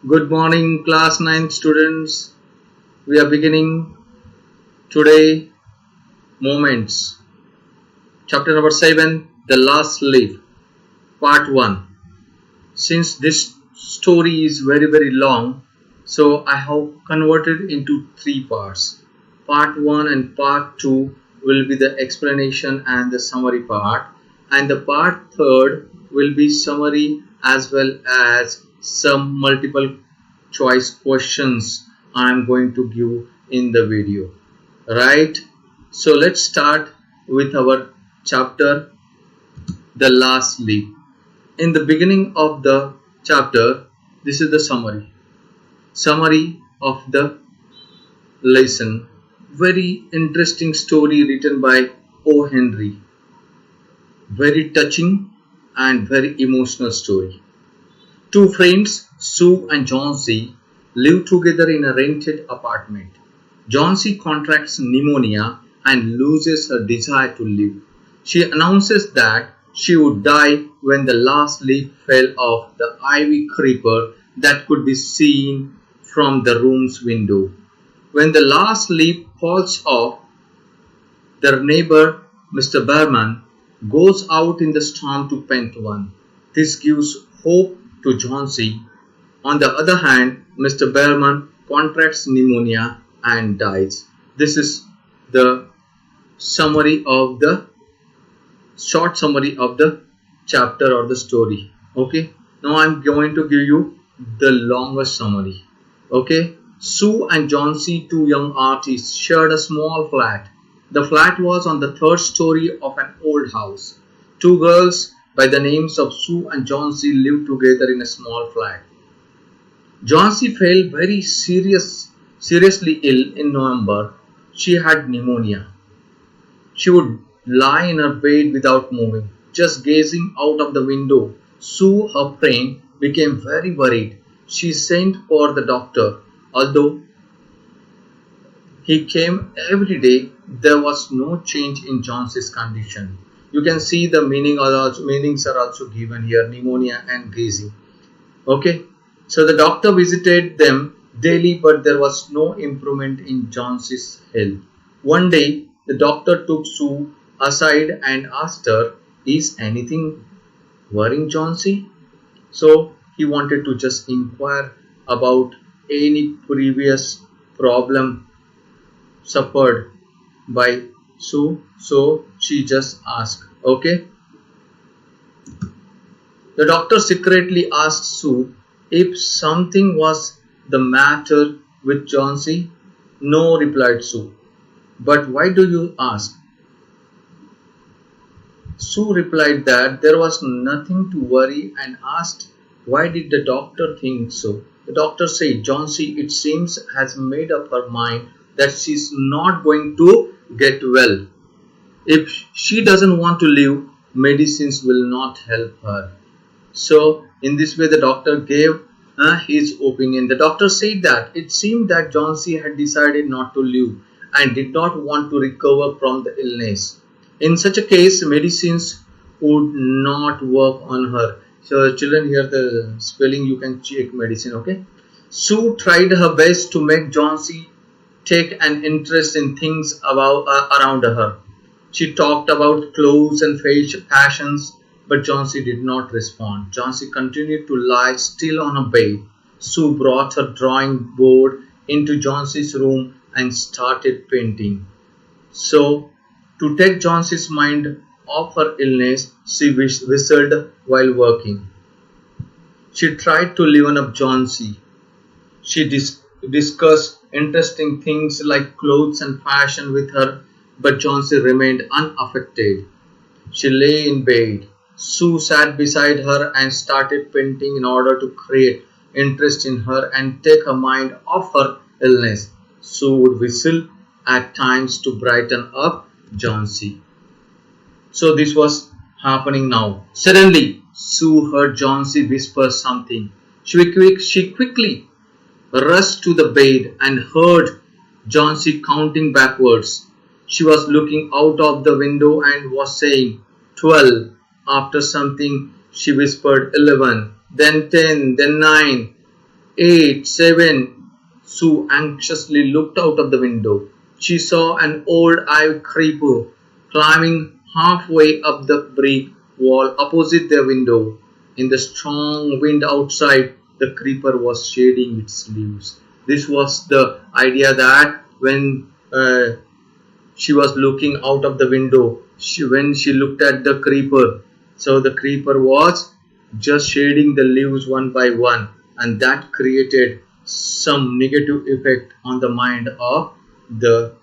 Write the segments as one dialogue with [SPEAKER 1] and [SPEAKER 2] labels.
[SPEAKER 1] Good morning, Class 9 students. We are beginning today Moments. Chapter number 7 The Last Leaf, Part 1. Since this story is very long, so I have converted into three parts. Part 1 and Part 2 will be the explanation and the summary part, and the Part 3 will be summary as well as some multiple choice questions I am going to give in the video. Right? So let's start with our chapter The Last Leaf. In the beginning of the chapter, this is the summary of the lesson. Very interesting story written by O. Henry. Very touching and very emotional story. Two friends, Sue and John C., live together in a rented apartment. John C. contracts pneumonia and loses her desire to live. She announces that she would die when the last leaf fell off the ivy creeper that could be seen from the room's window. When the last leaf falls off, their neighbor, Mr. Berman, goes out in the storm to paint one. This gives hope to John C. On the other hand, Mr. Berman contracts pneumonia and dies. This is the short summary of the chapter or the story. Okay, now I'm going to give you the longer summary. Okay, Sue and John C., two young artists, shared a small flat. The flat was on the third story of an old house. Two girls by the names of Sue and John C. lived together in a small flat. John C. fell very seriously ill in November. She had pneumonia. She would lie in her bed without moving, just gazing out of the window. Sue, her friend, became very worried. She sent for the doctor. Although he came every day, there was no change in John C.'s condition. You can see the meanings are also given here, pneumonia and gazing. Okay, so the doctor visited them daily, but there was no improvement in John C.'s health. One day, the doctor took Sue aside and asked her, "Is anything worrying John C.?" So he wanted to just inquire about any previous problem suffered by Sue. So she just asked. Okay. The doctor secretly asked Sue if something was the matter with John C. "No," replied Sue. "But why do you ask?" Sue replied that there was nothing to worry and asked why did the doctor think so. The doctor said John C., it seems, has made up her mind that she's not going to get well. If she doesn't want to live, medicines will not help her. So in this way the doctor gave his opinion. The doctor said that it seemed that John C. had decided not to live and did not want to recover from the illness. In such a case, medicines would not work on her. So children, here the spelling you can check medicine. Okay. Sue tried her best to make John C. take an interest in things around her. She talked about clothes and fashions, but John C. did not respond. John C. continued to lie still on a bed. Sue brought her drawing board into John C.'s room and started painting. So, to take John C.'s mind off her illness, she whistled while working. She tried to liven up John C. She discussed interesting things like clothes and fashion with her, but John C. remained unaffected. She lay in bed. Sue sat beside her and started painting in order to create interest in her and take her mind off her illness. Sue would whistle at times to brighten up John C. So this was happening now. Suddenly, Sue heard John C. whisper something. She quickly rushed to the bed and heard John C. counting backwards. She was looking out of the window and was saying 12. After something, she whispered 11, then 10, then 9. 8, 7. Sue anxiously looked out of the window. She saw an old ivy creeper climbing halfway up the brick wall opposite their window. In the strong wind outside, the creeper was shading its leaves. This was the idea that when she was looking out of the window, when she looked at the creeper, so the creeper was just shading the leaves one by one, and that created some negative effect on the mind of the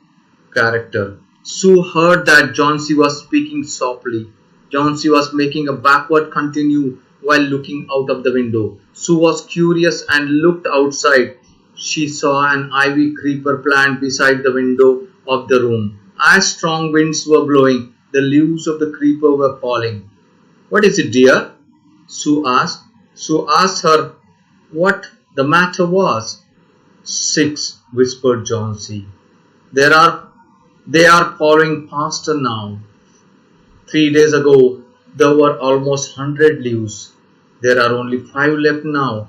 [SPEAKER 1] character. Sue heard that Johnsy was speaking softly. Johnsy was making a backward continue while looking out of the window. Sue was curious and looked outside. She saw an ivy creeper plant beside the window of the room. As strong winds were blowing, the leaves of the creeper were falling. "What is it, dear?" Sue asked. Sue asked her what the matter was. "Six," whispered Johnsy. There are they are falling faster now. 3 days ago there were almost 100 leaves. There are only 5 left now."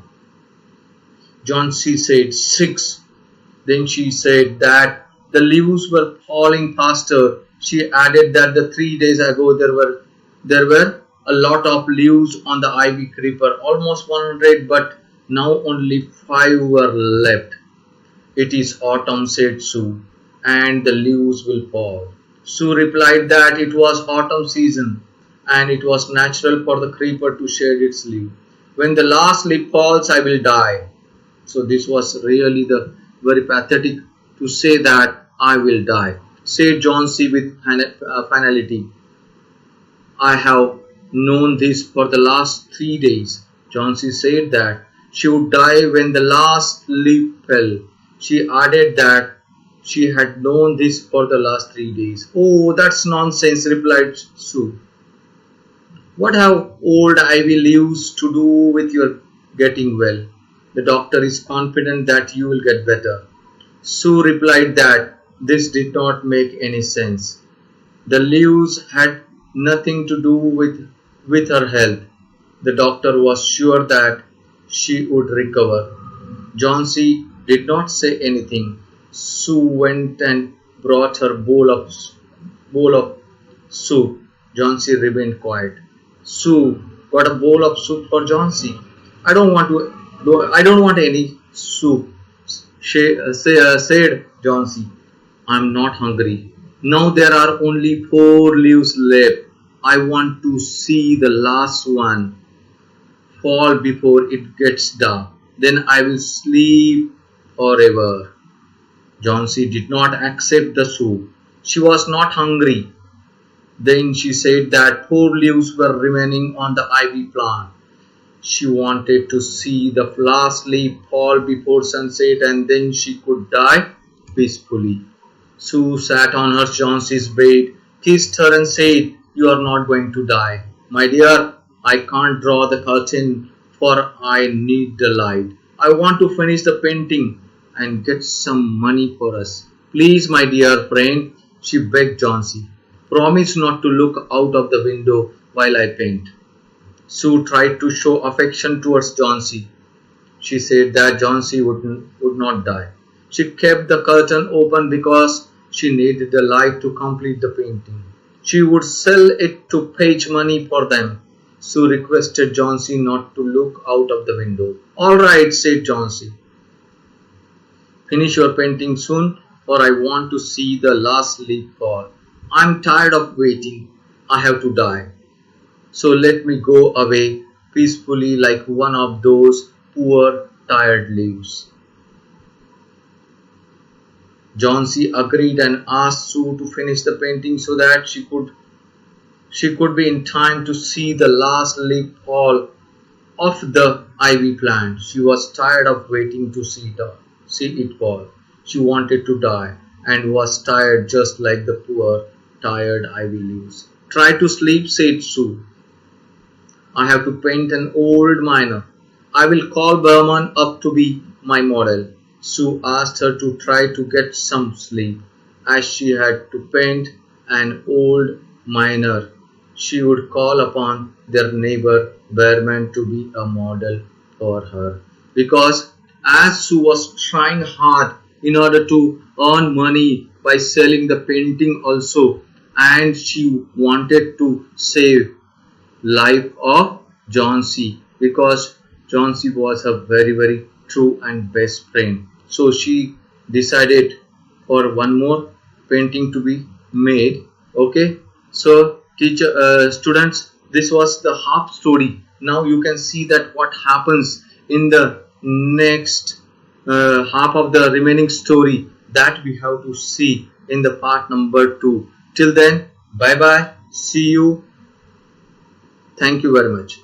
[SPEAKER 1] Johnsy said, "Six." Then she said that the leaves were falling faster. She added that the 3 days ago there were a lot of leaves on the ivy creeper, almost 100, but now only 5 were left. "It is autumn," said Sue, "and the leaves will fall." Sue replied that it was autumn season and it was natural for the creeper to shed its leaf. "When the last leaf falls, I will die." So this was really the very pathetic to say that "I will die," said Johnsy with finality. "I have known this for the last 3 days." Johnsy said that she would die when the last leaf fell. She added that she had known this for the last 3 days. "Oh, that's nonsense," replied Sue. "What have old ivy leaves to do with your getting well? The doctor is confident that you will get better." Sue replied that this did not make any sense. The leaves had nothing to do with her health. The doctor was sure that she would recover. Johnsy did not say anything. Sue went and brought her bowl of soup. Johnsy remained quiet. Sue got a bowl of soup for Johnsy. I don't want any soup," said Johnsy. "I'm not hungry. Now there are only 4 leaves left. I want to see the last one fall before it gets dark. Then I will sleep forever." Johnsy did not accept the soup. She was not hungry. Then she said that 4 leaves were remaining on the ivy plant. She wanted to see the last leaf fall before sunset and then she could die peacefully. Sue sat on her Johnson's bed, kissed her and said, "You are not going to die. My dear, I can't draw the curtain for I need the light. I want to finish the painting and get some money for us. Please, my dear friend," she begged Johnsy, "promise not to look out of the window while I paint." Sue tried to show affection towards Johnsy. She said that Johnsy would not die. She kept the curtain open because she needed the light to complete the painting. She would sell it to page money for them. Sue requested Johnsy not to look out of the window. "All right," said Johnsy. "Finish your painting soon, for I want to see the last leaf fall. I'm tired of waiting. I have to die. So let me go away peacefully like one of those poor tired leaves." Johnsy agreed and asked Sue to finish the painting so that she could be in time to see the last leaf fall off the ivy plant. She was tired of waiting to see it fall. She wanted to die and was tired just like the poor tired ivy leaves. "Try to sleep," said Sue. "I have to paint an old miner. I will call Berman up to be my model." Sue asked her to try to get some sleep. As she had to paint an old miner, she would call upon their neighbor Berman to be a model for her. Because as she was trying hard in order to earn money by selling the painting also, and she wanted to save life of John C. because John C. was a very true and best friend. So she decided for one more painting to be made. Okay, so teacher, students, this was the half story. Now you can see that what happens in the next half of the remaining story that we have to see in the part number 2. Till then, bye bye. See you. Thank you very much.